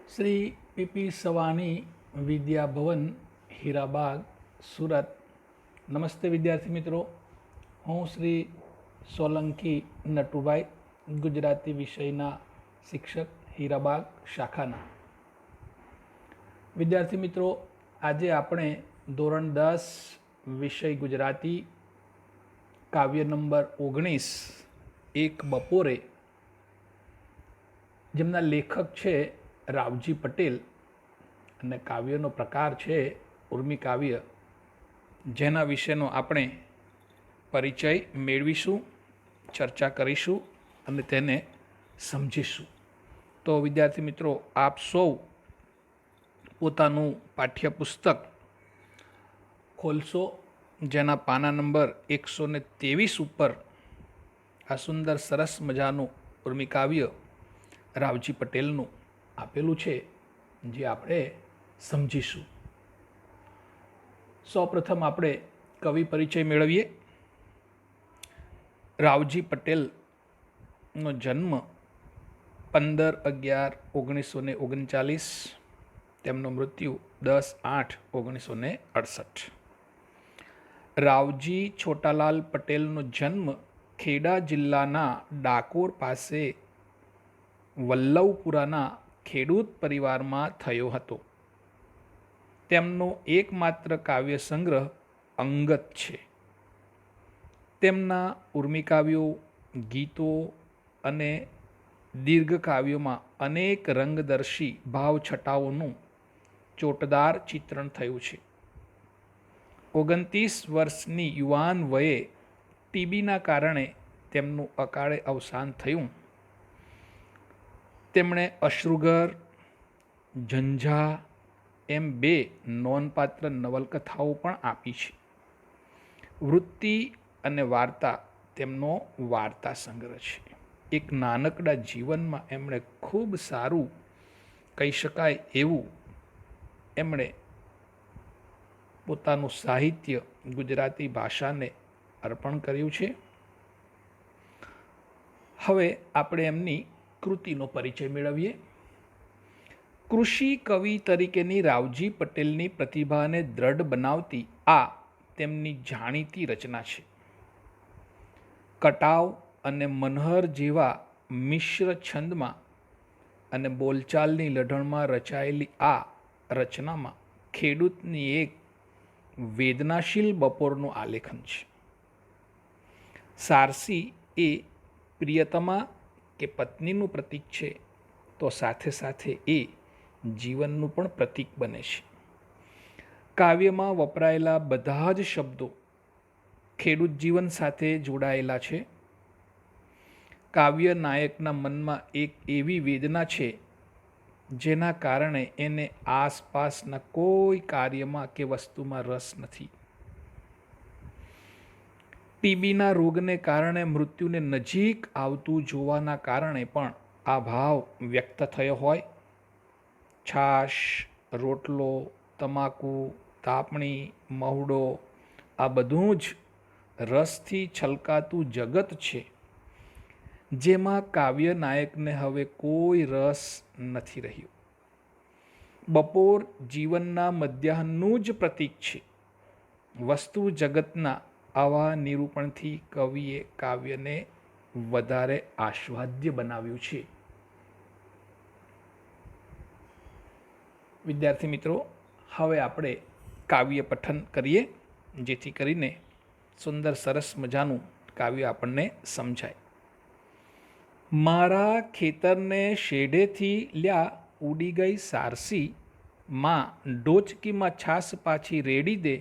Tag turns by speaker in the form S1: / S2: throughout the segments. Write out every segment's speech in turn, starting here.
S1: Shri PP Sawani Vidya Bhavan Hirabag Surat. નમસ્તે વિદ્યાર્થી મિત્રો, હું શ્રી સોલંકી નટુભાઈ, ગુજરાતી વિષયના શિક્ષક, હીરાબાગ શાખાના. વિદ્યાર્થી મિત્રો, આજે આપણે ધોરણ 10 વિષય ગુજરાતી કાવ્ય નંબર 19 એક બપોરે, જેમના લેખક છે રાવજી પટેલ અને કાવ્યનો પ્રકાર છે ઉર્મી કાવ્ય, જેના વિશેનો આપણે પરિચય મેળવીશું, ચર્ચા કરીશું અને તેને સમજીશું. તો વિદ્યાર્થી મિત્રો, આપ સૌ પોતાનું પાઠ્યપુસ્તક ખોલશો, જેના પાના નંબર 123 ઉપર આ સુંદર સરસ મજાનું ઉર્મી કાવ્ય રાવજી પટેલનું આપેલું છે, જે આપણે સમજીશું. સૌપ્રથમ આપણે કવિ પરિચય મેળવીએ. રાવજી પટેલનો જન્મ 15/11/1939, તેમનું મૃત્યુ 10/8/1968. રાવજી છોટાલાલ પટેલનો જન્મ ખેડા જિલ્લાના ડાકોર પાસે વલ્લવપુરાના ખેડૂત પરિવારમાં થયો હતો. તેમનો એકમાત્ર કાવ્ય સંગ્રહ અંગત છે. તેમના ઉર્મી કાવ્યો, ગીતો અને દીર્ઘ કાવ્યોમાં અનેક રંગદર્શી ભાવછટાઓનું ચોટદાર ચિત્રણ થયું છે. 29 વર્ષની યુવાન વયે ટીબીના કારણે તેમનું અકાળે અવસાન થયું. તેમણે અશ્રુઘર, ઝંઝા એમ 2 નોંધપાત્ર નવલકથાઓ પણ આપી છે. વૃત્તિ અને વાર્તા તેમનો વાર્તા સંગ્રહ છે. એક નાનકડા જીવનમાં એમણે ખૂબ સારું કહી શકાય એવું એમણે પોતાનું સાહિત્ય ગુજરાતી ભાષાને અર્પણ કર્યું છે. હવે આપણે એમની કૃતિનો પરિચય મેળવીએ. કૃષિ કવિ તરીકેની રાવજી પટેલની પ્રતિભાને દ્રઢ બનાવતી આ તેમની જાણીતી રચના છે. કટાવ અને મનહર જેવા મિશ્ર છંદમાં અને બોલચાલની લઢણમાં રચાયેલી આ રચનામાં ખેડૂતની એક વેદનાશીલ બપોરનું આલેખન છે. સારસી એ પ્રિયતમા કે પત્નીનું પ્રતીક છે, તો સાથે સાથે એ જીવનનું પણ પ્રતીક બને છે. કાવ્યમાં વપરાયેલા બધા જ શબ્દો ખેડૂત જીવન સાથે જોડાયેલા છે. કાવ્ય નાયકના મનમાં એક એવી વેદના છે, જેના કારણે એને આસપાસના કોઈ કાર્યમાં કે વસ્તુમાં રસ નથી. ટીબીના રોગને કારણે મૃત્યુને નજીક આવતું જોવાના કારણે પણ આ ભાવ વ્યક્ત થયો હોય. છાશ, રોટલો, તમાકુ, તાપણી, મહુડો, આ બધું જ રસથી છલકાતું જગત છે, જેમાં કાવ્ય નાયકને હવે કોઈ રસ નથી રહ્યો. બપોર જીવનના મધ્યાહનનું જ પ્રતીક છે. વસ્તુ જગતના આવા નિરૂપણથી કવિએ કાવ્યને વધારે આસ્વાદ્ય બનાવ્યું છે. વિદ્યાર્થી મિત્રો, હવે આપણે કાવ્ય પઠન કરીએ, જેથી કરીને સુંદર સરસ મજાનું કાવ્ય આપણને સમજાય. મારા ખેતરને શેઢેથી લ્યા ઉડી ગઈ સારસી, માં ડોચકીમાં છાસ પાછી રેડી દે,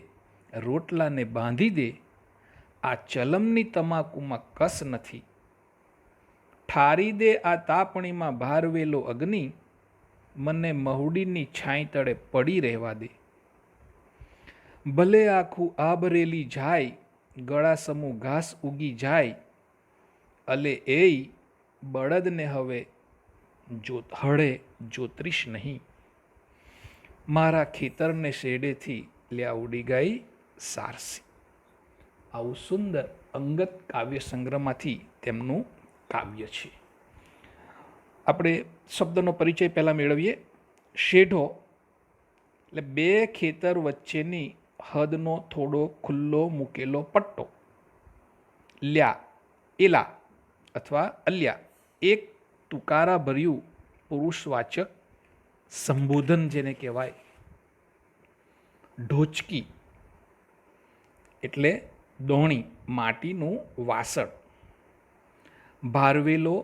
S1: રોટલાને બાંધી દે, આ ચલમની તમાકુમાં કસ નથી. ઠારી દે આ તાપણીમાં ભારવેલો અગ્નિ, મને મહુડીની છાંય તળે પડી રહેવા દે. ભલે આખું આભરેલી જાય, ગળા સમૂહ ઘાસ ઉગી જાય, અલે એય બળદને હવે હળે જોતરીશ નહીં. મારા ખેતરને શેડેથી લ્યા ઉડી ગઈ સારસી. આવું સુંદર અંગત કાવ્ય સંગ્રહમાંથી તેમનું કાવ્ય છે. આપણે શબ્દનો પરિચય પહેલાં મેળવીએ. શેઢો એટલે બે ખેતર વચ્ચેની હદનો થોડો ખુલ્લો મૂકેલો પટ્ટો. લ્યા એલા અથવા અલ્યા એક તુકારા ભર્યું પુરુષવાચક સંબોધન જેને કહેવાય. ઢોચકી એટલે દોણી, માટીનું વાસણ. ભારવેલો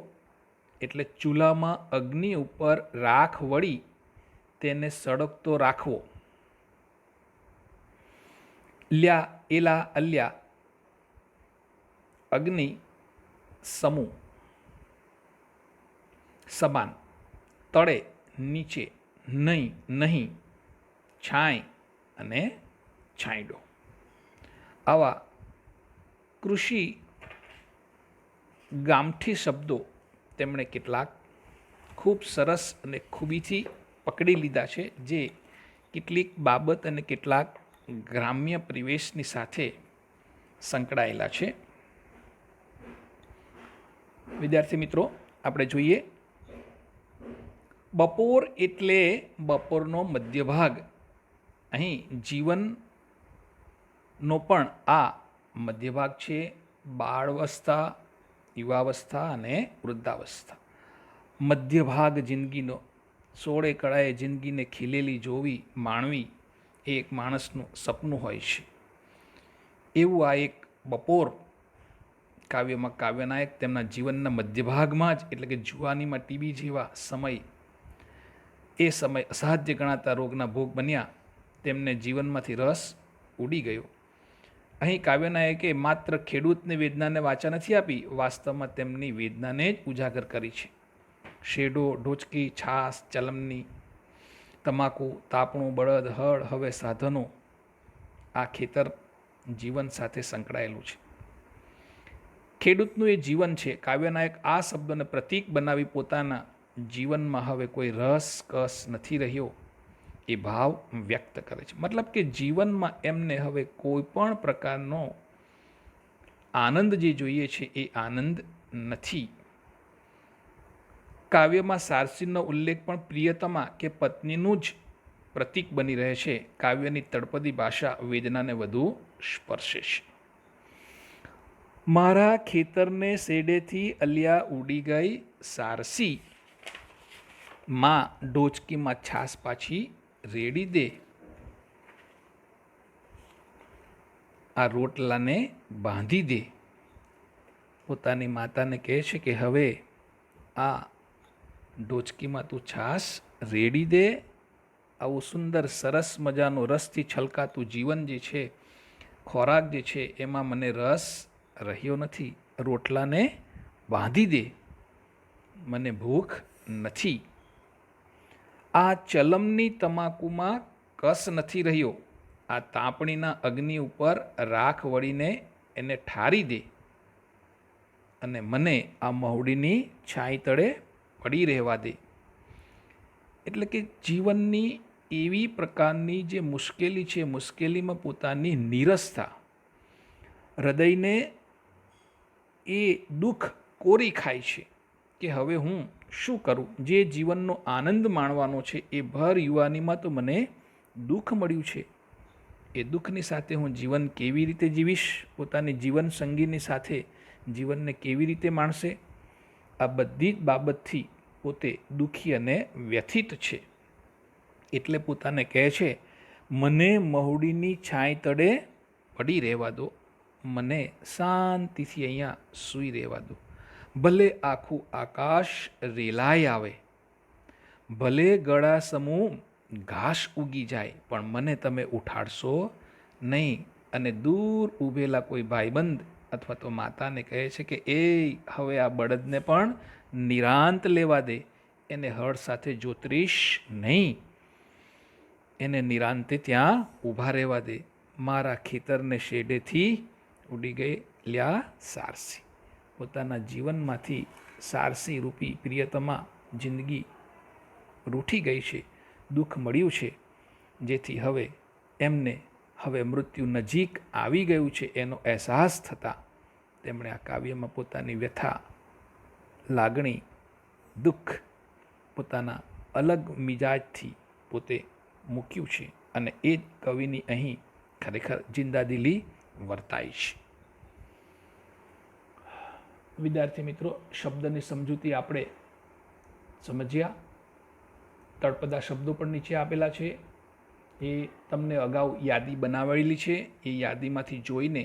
S1: એટલે ચૂલામાં અગ્નિ ઉપર રાખ વળી તેને સળગતો રાખવો. લ્યા એલા અલ્યા અગ્નિ સમૂહ સમાન. તળે નીચે, નહીં નહીં, છાંય અને છાંયડો. આવા કૃષિ ગામઠી શબ્દો તેમણે કેટલાક ખૂબ સરસ અને ખૂબીથી પકડી લીધા છે, જે કેટલીક બાબત અને કેટલાક ગ્રામ્ય પરિવેશની સાથે સંકળાયેલા છે. વિદ્યાર્થી મિત્રો, આપણે જોઈએ બપોર એટલે બપોરનો મધ્ય ભાગ. અહીં જીવનનો પણ આ મધ્ય ભાગ છે. બાળવસ્થા, યુવાવસ્થા અને વૃદ્ધાવસ્થા. મધ્ય ભાગ જિંદગીનો. સોળે કળાએ જિંદગીને ખીલેલી જોવી, માણવી એ એક માણસનું સપનું હોય છે. એવું આ એક બપોર કાવ્યમાં કાવ્યનાયક તેમના જીવનના મધ્ય ભાગમાં જ એટલે કે જુવાનીમાં ટીબી જેવા સમય, એ સમય અસાધ્ય ગણાતા રોગના ભોગ બન્યા. તેમને જીવનમાંથી રસ ઉડી ગયો. અહીં કાવ્યનાયકે માત્ર ખેડૂતને વેદનાને વાચા નથી આપી, વાસ્તવમાં તેમની વેદનાને જ ઉજાગર કરી છે. શેઢો, ઢોચકી, છાસ, ચલમની, તમાકુ, તાપણું, બળદ, હળ, હવે સાધનો, આ ખેતર જીવન સાથે સંકળાયેલું છે. ખેડૂતનું એ જીવન છે. કાવ્યનાયક આ શબ્દોને પ્રતીક બનાવી પોતાના જીવનમાં હવે કોઈ રસ કસ નથી રહ્યો એ ભાવ વ્યક્ત કરે છે. મતલબ કે જીવનમાં એમને હવે કોઈ પણ પ્રકારનો આનંદ જે જોઈએ છે એ આનંદ નથી. કાવ્યમાં સારસીનો ઉલ્લેખ પણ પ્રિયતમા કે પત્નીનું જ પ્રતીક બની રહે છે. કાવ્યની તળપદી ભાષા વેદનાને વધુ સ્પર્શે છે. મારા ખેતરને શેડેથી અલિયા ઉડી ગઈ સારસી, માં ડોચકીમાં છાસ પાછી રેડી દે. આ રોટલાને બાંધી દે. પોતાની માતાને કહે છે કે હવે આ ડોચકીમાં તું છાસ રેડી દે. આવું સુંદર સરસ મજાનું રસથી છલકાતું જીવન જે છે, ખોરાક જે છે, એમાં મને રસ રહ્યો નથી. રોટલાને બાંધી દે, મને ભૂખ નથી. આ ચલમની તમાકુમાં કસ નથી રહ્યો. આ તાપણીના અગ્નિ ઉપર રાખ વળીને એને ઠારી દે અને મને આ મહુડીની છાંય તળે પડી રહેવા દે. એટલે કે જીવનની એવી પ્રકારની જે મુશ્કેલી છે, મુશ્કેલીમાં પોતાની નીરસતા, હૃદયને એ દુઃખ કોરી ખાય છે કે હવે હું શું કરું. જે જીવનનો આનંદ માણવાનો છે એ ભર યુવાનીમાં તો મને દુઃખ મળ્યું છે. એ દુઃખની સાથે હું જીવન કેવી રીતે જીવીશ, પોતાની જીવન સંગીની સાથે જીવનને કેવી રીતે માણશે, આ બધી જ બાબતથી પોતે દુઃખી અને વ્યથિત છે. એટલે પોતાને કહે છે, મને મહુડીની છાંય તળે પડી રહેવા દો, મને શાંતિથી અહીંયા સૂઈ રહેવા દો. ભલે આખું આકાશ રેલાઈ આવે, ભલે ગળા સમૂહ ઘાસ ઉગી જાય, પણ મને તમે ઉઠાડશો નહીં. અને દૂર ઊભેલા કોઈ ભાઈબંધ અથવા તો માતાને કહે છે કે એ હવે આ બળદને પણ નિરાંત લેવા દે, એને હળ સાથે જોતરીશ નહીં, એને નિરાંતે ત્યાં ઊભા રહેવા દે. મારા ખેતરને શેડેથી ઉડી ગઈ લ્યા સારસી. પોતાના જીવનમાંથી સારસી રૂપી પ્રિયતમા જિંદગી રૂઠી ગઈ છે, દુઃખ મળ્યું છે, જેથી હવે એમને હવે મૃત્યુ નજીક આવી ગયું છે એનો અહેસાસ થતાં તેમણે આ કાવ્યમાં પોતાની વ્યથા, લાગણી, દુઃખ, પોતાના અલગ મિજાજથી પોતે મૂક્યું છે અને એ જ કવિની અહીં ખરેખર જિંદાદિલી વર્તાય છે. વિદ્યાર્થી મિત્રો, શબ્દની સમજૂતી આપણે સમજ્યા. તળપદા શબ્દો પણ નીચે આપેલા છે, એ તમને અગાઉ યાદી બનાવેલી છે. એ યાદીમાંથી જોઈને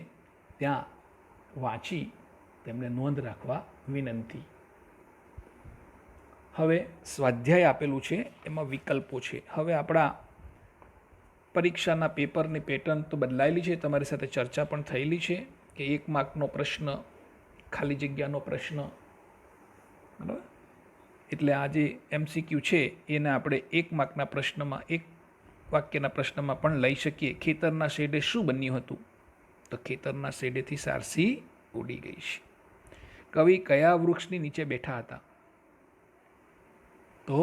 S1: ત્યાં વાંચી તેમને નોંધ રાખવા વિનંતી. હવે સ્વાધ્યાય આપેલું છે, એમાં વિકલ્પો છે. હવે આપણા પરીક્ષાના પેપરની પેટર્ન તો બદલાયેલી છે, તમારી સાથે ચર્ચા પણ થયેલી છે કે 1 માર્કનો પ્રશ્ન, ખાલી જગ્યાનો પ્રશ્ન, બરાબર. એટલે આ જે MCQ છે એને આપણે 1 માર્કના પ્રશ્નમાં, 1 વાક્યના પ્રશ્નમાં પણ લઈ શકીએ. ખેતરના શેડે શું બન્યું હતું? તો ખેતરના શેડેથી સારસી ઉડી ગઈ છે. કવિ કયા વૃક્ષની નીચે બેઠા હતા? તો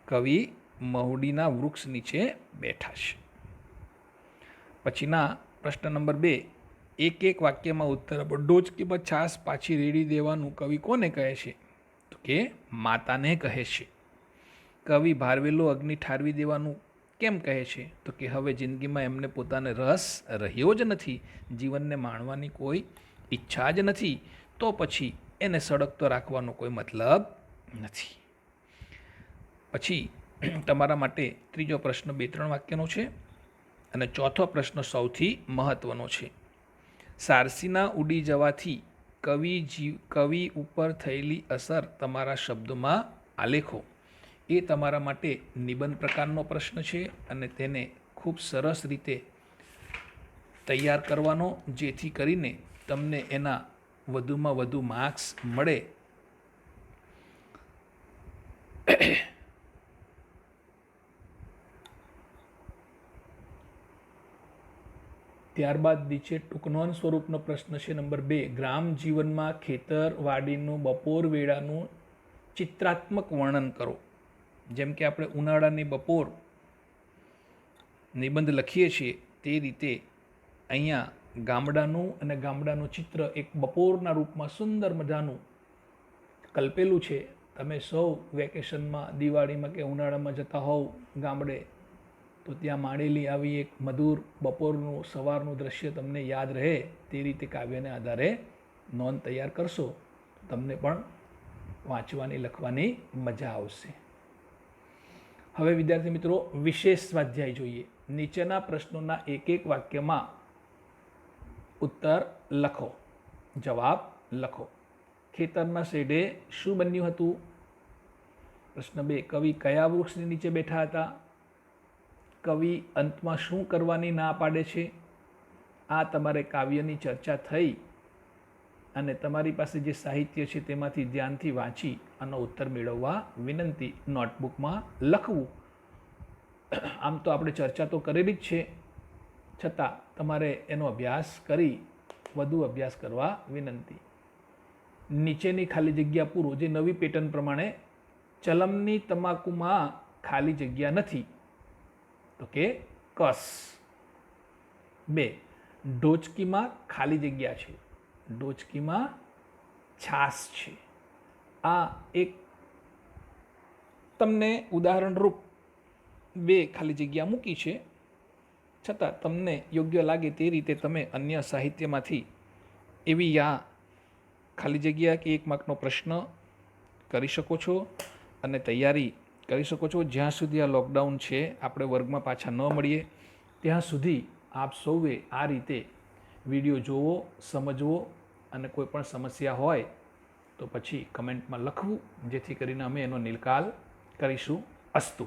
S1: કવિ મહુડીના વૃક્ષ નીચે બેઠા છે. પછીના પ્રશ્ન નંબર 2, એક વાક્યમાં ઉત્તર આપો. ડોચકીમાં છાશ પાછી રેડી દેવાનું કવિ કોને કહે છે? તો કે માતાને કહે છે. કવિ ભારવેલો અગ્નિ ઠારવી દેવાનું કેમ કહે છે? તો કે હવે જિંદગીમાં એમને પોતાને રસ રહ્યો જ નથી, જીવનને માણવાની કોઈ ઈચ્છા જ નથી, તો પછી એને સળગતો રાખવાનો કોઈ મતલબ નથી. પછી તમારા માટે ત્રીજો પ્રશ્ન 2-3 વાક્યનો છે અને ચોથો પ્રશ્ન સૌથી મહત્વનો છે. સારસીના ઉડી જવાથી કવિ ઉપર થયેલી અસર તમારા શબ્દોમાં આલેખો. એ તમારા માટે નિબંધ પ્રકારનો પ્રશ્ન છે અને તેને ખૂબ સરસ રીતે તૈયાર કરવાનો, જેથી કરીને તમને એના વધુમાં વધુ માર્ક્સ મળે. ત્યારબાદ નીચે ટૂંકનોંધ સ્વરૂપનો પ્રશ્ન છે નંબર 2. ગ્રામ જીવનમાં ખેતરવાડીનું બપોર વેળાનું ચિત્રાત્મક વર્ણન કરો. જેમ કે આપણે ઉનાળાની બપોર નિબંધ લખીએ છીએ તે રીતે અહીંયા ગામડાનું અને ગામડાનું ચિત્ર એક બપોરના રૂપમાં સુંદર મજાનું કલ્પેલું છે. તમે સૌ વેકેશનમાં, દિવાળીમાં કે ઉનાળામાં જતા હોવ ગામડે, તો ત્યાં માંડેલી આવી એક મધુર બપોરનું સવારનું દ્રશ્ય તમને યાદ રહે તે રીતે કાવ્યને આધારે નોંધ તૈયાર કરશો, તમને પણ વાંચવાની, લખવાની મજા આવશે. હવે વિદ્યાર્થી મિત્રો, વિશેષ સ્વાધ્યાય જોઈએ. નીચેના પ્રશ્નોના એક વાક્યમાં ઉત્તર લખો, જવાબ લખો. ખેતરના શેડે શું બન્યું હતું? પ્રશ્ન 2, કવિ કયા વૃક્ષની નીચે બેઠા હતા? કવિ અંતમાં શું કરવાની ના પાડે છે? આ તમારે કાવ્યની ચર્ચા થઈ અને તમારી પાસે જે સાહિત્ય છે તેમાંથી ધ્યાનથી વાંચી આનો ઉત્તર મેળવવા વિનંતી. નોટબુકમાં લખવું. આમ તો આપણે ચર્ચા તો કરેલી જ છે, છતાં તમારે એનો અભ્યાસ કરી વધુ અભ્યાસ કરવા વિનંતી. નીચેની ખાલી જગ્યા પૂરો. જે નવી પેટર્ન પ્રમાણે ચલમની તમાકુમાં ખાલી જગ્યા નથી, તો કે કસ. 2, ડોચકીમાં ખાલી જગ્યા છે, ડોચકીમાં છાશ છે. આ એક તમને ઉદાહરણરૂપ 2 ખાલી જગ્યા મૂકી છે, છતાં તમને યોગ્ય લાગે તે રીતે તમે અન્ય સાહિત્યમાંથી એવી આ ખાલી જગ્યા કે 1 માર્કનો પ્રશ્ન કરી શકો છો અને તૈયારી કરી શકો છો. જ્યાં સુધી આ લોકડાઉન છે, આપણે વર્ગમાં પાછા ન મળીએ ત્યાં સુધી આપ સૌએ આ રીતે વિડીયો જોવો, સમજવો અને કોઈ પણ સમસ્યા હોય તો પછી કમેન્ટમાં લખવું, જેથી કરીને અમે એનો નિકાલ કરીશું. અસ્તુ.